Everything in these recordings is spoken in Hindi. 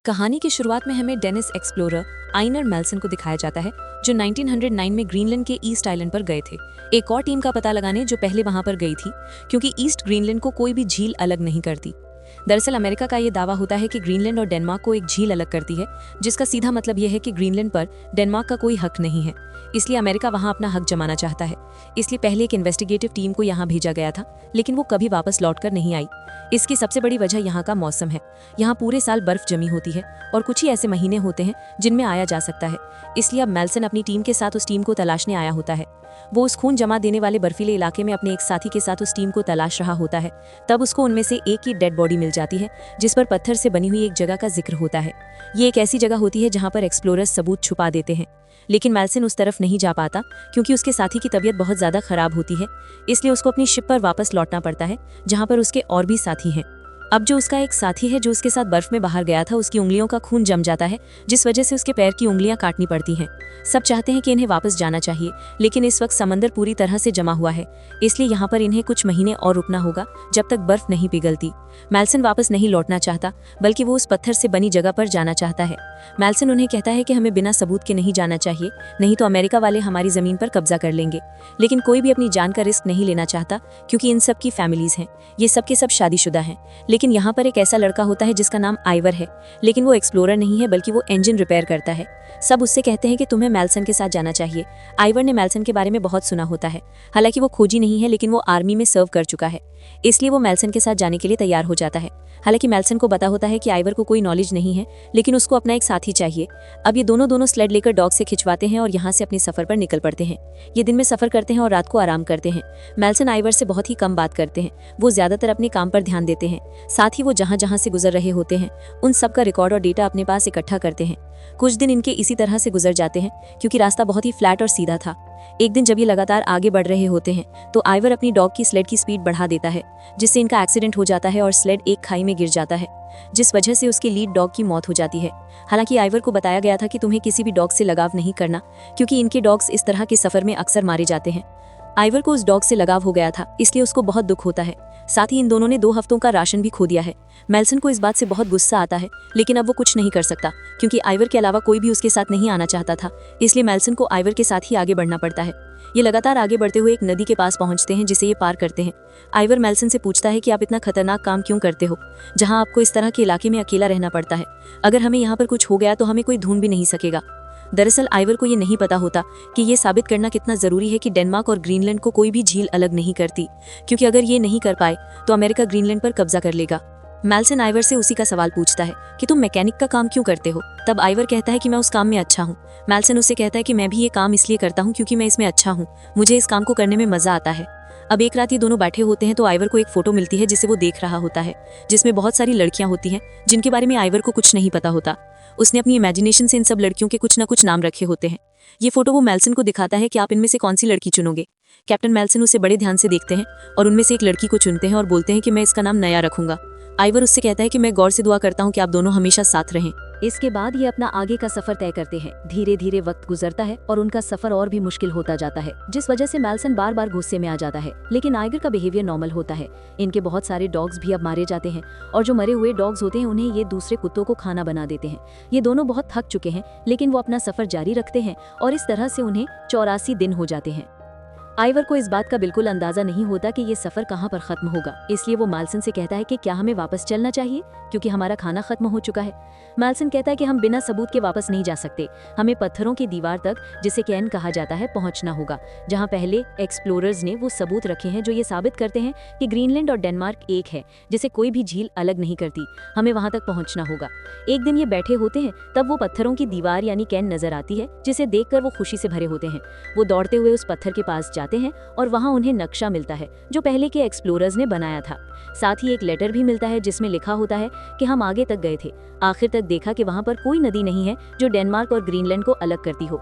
कहानी की शुरुआत में हमें डेनिस एक्सप्लोरर आइनर मेल्सन को दिखाया जाता है, जो 1909 में ग्रीनलैंड के ईस्ट आइलैंड पर गए थे एक और टीम का पता लगाने जो पहले वहां पर गई थी, क्योंकि ईस्ट ग्रीनलैंड को कोई भी झील अलग नहीं करती। दरअसल अमेरिका का ये दावा होता है कि ग्रीनलैंड और डेनमार्क को एक झील अलग करती है, जिसका सीधा मतलब यह है कि ग्रीनलैंड पर डेनमार्क का कोई हक नहीं है, इसलिए अमेरिका वहां अपना हक जमाना चाहता है। इसलिए पहले एक इन्वेस्टिगेटिव टीम को यहाँ भेजा गया था, लेकिन वो कभी वापस लौटकर नहीं आई। इसकी सबसे बड़ी वजह यहाँ का मौसम है। यहाँ पूरे साल बर्फ जमी होती है और कुछ ही ऐसे महीने होते हैं जिनमें आया जा सकता है। इसलिए अब मेल्सन अपनी टीम के साथ उस टीम को तलाशने आया होता है। वो उस खून जमा देने वाले बर्फीले इलाके में अपने एक साथी के साथ उस टीम को तलाश रहा होता है। तब उसको उनमें से एक की डेड बॉडी मिल जाती है, जिस पर पत्थर से बनी हुई एक जगह का जिक्र होता है। ये एक ऐसी जगह होती है जहाँ पर एक्सप्लोरर्स सबूत छुपा देते हैं, लेकिन मेल्सन उस तरफ नहीं जा पाता क्योंकि उसके साथी की तबीयत बहुत ज़्यादा खराब होती है। इसलिए उसको अपनी शिप पर वापस लौटना पड़ता है, जहाँ पर उसके और भी साथी हैं। अब जो उसका एक साथी है जो उसके साथ बर्फ में बाहर गया था, उसकी उंगलियों का खून जम जाता है, जिस वजह से उसके पैर की उंगलियां काटनी पड़ती हैं। सब चाहते हैं कि इन्हें वापस जाना चाहिए, लेकिन इस वक्त समंदर पूरी तरह से जमा हुआ है, इसलिए यहाँ पर इन्हें कुछ महीने और रुकना होगा जब तक बर्फ नहीं पिघलती। मेल्सन वापस नहीं लौटना चाहता, बल्कि वो उस पत्थर से बनी जगह पर जाना चाहता है। मेल्सन उन्हें कहता है कि हमें बिना सबूत के नहीं जाना चाहिए, नहीं तो अमेरिका वाले हमारी जमीन पर कब्जा कर लेंगे। लेकिन कोई भी अपनी जान का रिस्क नहीं लेना चाहता, क्योंकि इन सब की फैमिलीज हैं, ये सब के सब शादीशुदा हैं। लेकिन यहाँ पर एक ऐसा लड़का होता है जिसका नाम आइवर है, लेकिन वो एक्सप्लोरर नहीं है, बल्कि वो इंजन रिपेयर करता है। सब उससे कहते हैं कि तुम्हें मेल्सन के साथ जाना चाहिए। आइवर ने मेल्सन के बारे में बहुत सुना होता है, हालांकि वो खोजी नहीं है, लेकिन वो आर्मी में सर्व कर चुका है, इसलिए वो मेल्सन के साथ जाने के लिए तैयार हो जाता है। हालांकि मेल्सन को पता होता है कि आइवर को कोई नॉलेज नहीं है, लेकिन उसको अपना एक साथी चाहिए। अब ये दोनों स्लेड लेकर डॉग से खिंचवाते हैं और यहाँ से अपने सफर पर निकल पड़ते हैं। ये दिन में सफर करते हैं और रात को आराम करते हैं। मेल्सन आइवर से बहुत ही कम बात करते हैं, वो ज्यादातर अपने काम पर ध्यान देते हैं। साथ ही वो जहाँ से गुजर रहे होते हैं उन सब का रिकॉर्ड और डेटा अपने पास इकट्ठा करते हैं। कुछ दिन इनके इसी तरह से गुजर जाते हैं, क्योंकि रास्ता बहुत ही फ्लैट और सीधा था। एक दिन जब ये लगातार आगे बढ़ रहे होते हैं तो आइवर अपनी डॉग की स्लेड की स्पीड बढ़ा देता है, जिससे इनका एक्सीडेंट हो जाता है और स्लेड एक खाई में गिर जाता है, जिस वजह से उसके लीड डॉग की मौत हो जाती है। हालांकि आइवर को बताया गया था कि तुम्हें किसी भी डॉग से लगाव नहीं करना, क्योंकि इनके डॉग्स इस तरह के सफर में अक्सर मारे जाते हैं। आइवर को उस डॉग से लगाव हो गया था, इसलिए उसको बहुत दुख होता है। साथ ही इन दोनों ने 2 हफ्तों का राशन भी खो दिया है। मेल्सन को इस बात से बहुत गुस्सा आता है, लेकिन अब वो कुछ नहीं कर सकता, क्योंकि आइवर के अलावा कोई भी उसके साथ नहीं आना चाहता था। इसलिए मेल्सन को आइवर के साथ ही आगे बढ़ना पड़ता है। ये लगातार आगे बढ़ते हुए एक नदी के पास पहुंचते हैं, जिसे ये पार करते हैं। आइवर मेल्सन से पूछता है कि आप इतना खतरनाक काम क्यों करते हो, जहां आपको इस तरह के इलाके में अकेला रहना पड़ता है। अगर हमें यहाँ पर कुछ हो गया तो हमें कोई ढूंढ भी नहीं सकेगा। दरअसल आइवर को ये नहीं पता होता कि ये साबित करना कितना जरूरी है कि डेनमार्क और ग्रीनलैंड को कोई भी झील अलग नहीं करती, क्योंकि अगर ये नहीं कर पाए तो अमेरिका ग्रीनलैंड पर कब्जा कर लेगा। मेल्सन आइवर से उसी का सवाल पूछता है कि तुम मैकेनिक का काम क्यों करते हो। तब आइवर कहता है कि मैं उस काम में अच्छा हूँ। मेल्सन उससे कहता है कि मैं भी ये काम इसलिए करता हूँ क्योंकि मैं इसमें अच्छा हूँ, मुझे इस काम को करने में मजा आता है। अब एक रात ये दोनों बैठे होते हैं तो आइवर को एक फोटो मिलती है जिसे वो देख रहा होता है, जिसमें बहुत सारी लड़कियां होती हैं जिनके बारे में आइवर को कुछ नहीं पता होता। उसने अपनी इमेजिनेशन से इन सब लड़कियों के कुछ ना कुछ नाम रखे होते हैं। ये फोटो वो मेल्सन को दिखाता है कि आप इनमें से कौन सी लड़की चुनोगे। कैप्टन मेल्सन उसे बड़े ध्यान से देखते हैं और उनमें से एक लड़की को चुनते हैं और बोलते हैं कि मैं इसका नाम नया रखूंगा। आइवर उससे कहता है कि मैं गौर से दुआ करता हूँ कि आप दोनों हमेशा साथ रहें। इसके बाद ये अपना आगे का सफर तय करते हैं। धीरे धीरे वक्त गुजरता है और उनका सफर और भी मुश्किल होता जाता है, जिस वजह से मेल्सन बार बार गुस्से में आ जाता है। लेकिन आइगर का बिहेवियर नॉर्मल होता है। इनके बहुत सारे डॉग्स भी अब मारे जाते हैं और जो मरे हुए डॉग्स होते हैं उन्हें ये दूसरे कुत्तों को खाना बना देते हैं। ये दोनों बहुत थक चुके हैं, लेकिन वो अपना सफर जारी रखते हैं और इस तरह से उन्हें 84 दिन हो जाते हैं। आइवर को इस बात का बिल्कुल अंदाजा नहीं होता कि ये सफर कहाँ पर खत्म होगा, इसलिए वो मेल्सन से कहता है कि क्या हमें वापस चलना चाहिए, क्योंकि हमारा खाना खत्म हो चुका है। मेल्सन कहता है कि हम बिना सबूत के वापस नहीं जा सकते, हमें पत्थरों की दीवार तक, जिसे कैन कहा जाता है, पहुंचना होगा, जहां पहले एक्सप्लोरर्स ने वो सबूत रखे हैं जो ये साबित करते हैं कि ग्रीनलैंड और डेनमार्क एक है, जिसे कोई भी झील अलग नहीं करती। हमें वहां तक पहुंचना होगा। एक दिन ये बैठे होते हैं, तब वो पत्थरों की दीवार यानी कैन नजर आती है, जिसे देखकर वो खुशी से भरे होते हैं। वो दौड़ते हुए उस पत्थर के पास जाते हैं और वहां उन्हें नक्शा मिलता है जो पहले के एक्सप्लोरर्स ने बनाया था। साथ ही एक लेटर भी मिलता है जिसमें लिखा होता है कि हम आगे तक गए थे, आखिर तक देखा कि वहां पर कोई नदी नहीं है जो डेनमार्क और ग्रीनलैंड को अलग करती हो।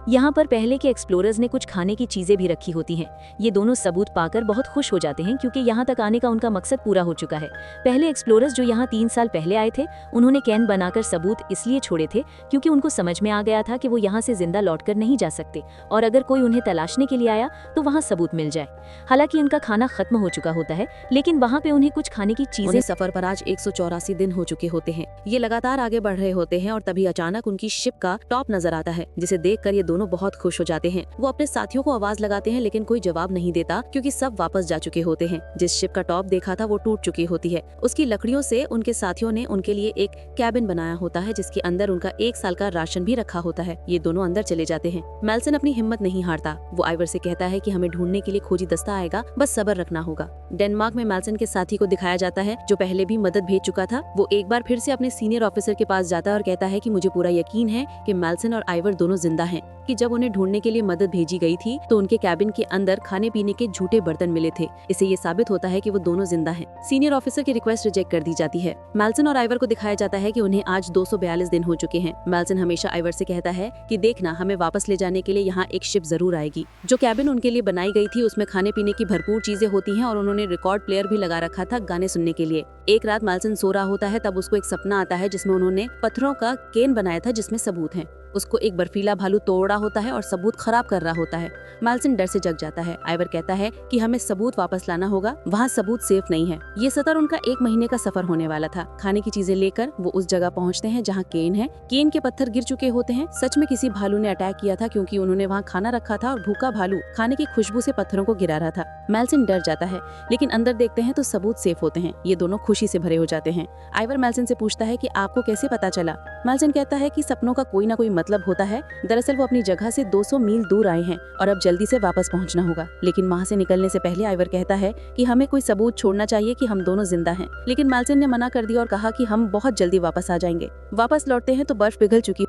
यहाँ पर पहले के एक्सप्लोरर्स ने कुछ खाने की चीजें भी रखी होती हैं। ये दोनों सबूत पाकर बहुत खुश हो जाते हैं क्योंकि यहाँ तक आने का उनका मकसद पूरा हो चुका है। पहले एक्सप्लोरर्स जो यहाँ 3 साल पहले आए थे, उन्होंने कैन बनाकर सबूत इसलिए छोड़े थे क्योंकि उनको समझ में आ गया था कि वो यहाँ से जिंदा लौटकर नहीं जा सकते और अगर कोई उन्हें तलाशने के लिए आया तो वहाँ सबूत मिल जाए। हालांकि उनका खाना खत्म हो चुका होता है, लेकिन वहाँ पे उन्हें कुछ खाने की चीजें। सफर पर आज 184 दिन हो चुके होते हैं। ये लगातार आगे बढ़ रहे होते हैं और तभी अचानक उनकी शिप का टॉप नजर आता है, जिसे देखकर ये दोनों बहुत खुश हो जाते हैं। वो अपने साथियों को आवाज लगाते हैं लेकिन कोई जवाब नहीं देता क्योंकि सब वापस जा चुके होते हैं। जिस शिप का टॉप देखा था वो टूट चुकी होती है। उसकी लकड़ियों से उनके साथियों ने उनके लिए एक कैबिन बनाया होता है जिसके अंदर उनका 1 साल का राशन भी रखा होता है। ये दोनों अंदर चले जाते हैं। मेल्सन अपनी हिम्मत नहीं हारता। वो आइवर से कहता है कि हमें ढूंढने के लिए खोजी दस्ता आएगा, बस सब्र रखना होगा। डेनमार्क में मेल्सन के साथी को दिखाया जाता है जो पहले भी मदद भेज चुका था। वो एक बार फिर से अपने सीनियर ऑफिसर के पास जाता है और कहता है कि मुझे पूरा यकीन है कि मेल्सन और आइवर दोनों जिंदा हैं, कि जब उन्हें ढूंढने के लिए मदद भेजी गई थी तो उनके कैबिन के अंदर खाने पीने के झूठे बर्तन मिले थे। इससे ये साबित होता है कि वो दोनों जिंदा हैं। सीनियर ऑफिसर की रिक्वेस्ट रिजेक्ट कर दी जाती है। मेल्सन और आइवर को दिखाया जाता है कि उन्हें आज 242 दिन हो चुके हैं। मेल्सन हमेशा आइवर से कहता है कि देखना, हमें वापस ले जाने के लिए यहाँ एक शिप जरूर आएगी। जो कैबिन उनके लिए बनाई गई थी उसमें खाने पीने की भरपूर चीजें होती हैं और उन्होंने रिकॉर्ड प्लेयर भी लगा रखा था गाने सुनने के लिए। एक रात मेल्सन सो रहा होता है, तब उसको एक सपना आता है जिसमें उन्होंने पत्थरों का केन बनाया था जिसमें सबूत हैं। उसको एक बर्फीला भालू तोड़ रहा होता है और सबूत खराब कर रहा होता है। मेल्सन डर से जग जाता है। आइवर कहता है कि हमें सबूत वापस लाना होगा, वहाँ सबूत सेफ नहीं है। ये सतर उनका 1 महीने का सफर होने वाला था। खाने की चीजें लेकर वो उस जगह पहुँचते हैं जहाँ केन है। केन के पत्थर गिर चुके होते हैं। सच में किसी भालू ने अटैक किया था क्योंकि उन्होंने वहाँ खाना रखा था और भूखा भालू खाने की खुशबू से पत्थरों को गिरा रहा था। मेल्सन डर जाता है, लेकिन अंदर देखते हैं तो सबूत सेफ होते हैं। ये दोनों खुशी से भरे हो जाते हैं। आइवर मेल्सन से पूछता है कि आपको कैसे पता चला। मेल्सन कहता है कि सपनों का कोई ना कोई मतलब होता है। दरअसल वो अपनी जगह से 200 मील दूर आए हैं और अब जल्दी से वापस पहुंचना होगा। लेकिन वहां से निकलने से पहले आइवर कहता है कि हमें कोई सबूत छोड़ना चाहिए कि हम दोनों जिंदा हैं। लेकिन मेल्सन ने मना कर दिया और कहा कि हम बहुत जल्दी वापस आ जाएंगे। वापस लौटते हैं तो बर्फ पिघल चुकी